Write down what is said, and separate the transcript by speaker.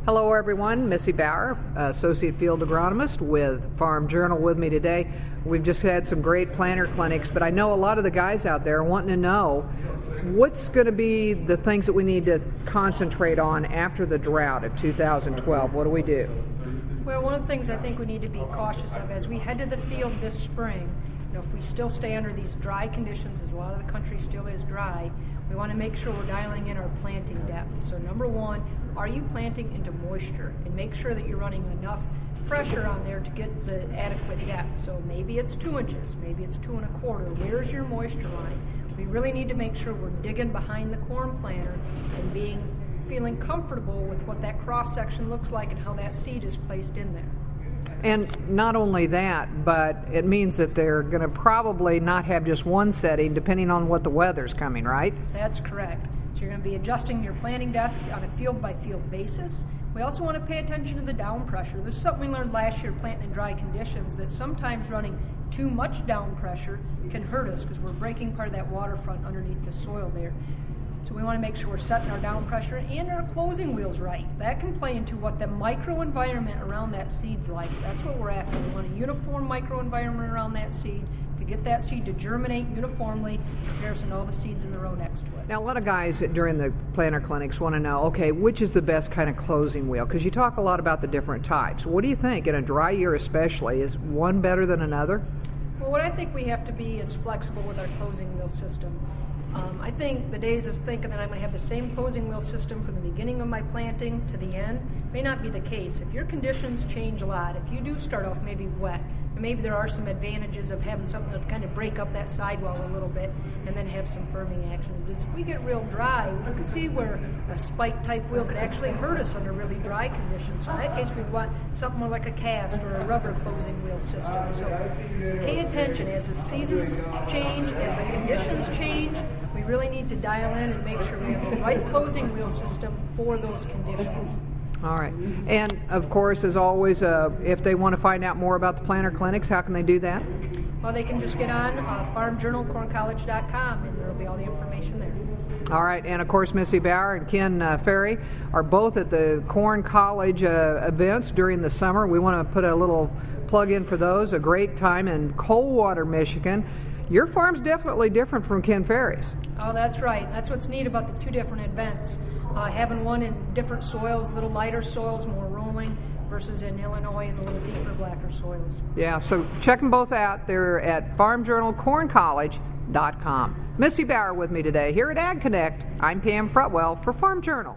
Speaker 1: Hello everyone, Missy Bauer, Associate Field Agronomist with Farm Journal with me today. We've just had some great planter clinics, but I know a lot of the guys out there are wanting to know what's going to be the things that we need to concentrate on after the drought of 2012. What do we do?
Speaker 2: Well, one of the things I think we need to be cautious of as we head to the field this spring, if we still stay under these dry conditions, as a lot of the country still is dry, we want to make sure we're dialing in our planting depth. So number one, are you planting into moisture? And make sure that you're running enough pressure on there to get the adequate depth. So maybe it's 2 inches, maybe it's 2 1/4. Where's your moisture line? We really need to make sure we're digging behind the corn planter and feeling comfortable with what that cross section looks like and how that seed is placed in there.
Speaker 1: And not only that, but it means that they're going to probably not have just one setting depending on what the weather's coming, right?
Speaker 2: That's correct. So you're going to be adjusting your planting depth on a field-by-field basis. We also want to pay attention to the down pressure. This is something we learned last year planting in dry conditions, that sometimes running too much down pressure can hurt us because we're breaking part of that waterfront underneath the soil there. So we want to make sure we're setting our down pressure and our closing wheels right. That can play into what the microenvironment around that seed's like. That's what we're after. We want a uniform microenvironment around that seed to get that seed to germinate uniformly in comparison to all the seeds in the row next to it.
Speaker 1: Now, a lot of guys during the planter clinics want to know, okay, which is the best kind of closing wheel? Because you talk a lot about the different types. What do you think, in a dry year especially, is one better than another?
Speaker 2: Well, what I think we have to be is flexible with our closing wheel system. I think the days of thinking that I'm going to have the same closing wheel system from the beginning of my planting to the end may not be the case. If your conditions change a lot, if you do start off maybe wet, and maybe there are some advantages of having something to kind of break up that sidewall a little bit and then have some firming action. Because if we get real dry, we can see where a spike type wheel could actually hurt us under really dry conditions. So in that case, we'd want something more like a cast or a rubber closing wheel system. So pay attention as the seasons change, as the conditions change. We really need to dial in and make sure we have the right closing wheel system for those conditions.
Speaker 1: All right. And, of course, as always, if they want to find out more about the planter clinics, how can they do that?
Speaker 2: Well, they can just get on farmjournalcorncollege.com, and there will be all the information there.
Speaker 1: All right. And, of course, Missy Bauer and Ken Ferry are both at the Corn College events during the summer. We want to put a little plug in for those. A great time in Coldwater, Michigan. Your farm's definitely different from Ken Ferry's.
Speaker 2: Oh, that's right. That's what's neat about the two different events. Having one in different soils, little lighter soils, more rolling, versus in Illinois in the little deeper, blacker soils.
Speaker 1: Yeah, so check them both out. They're at farmjournalcorncollege.com. Missy Bauer with me today here at Ag Connect. I'm Pam Frutwell for Farm Journal.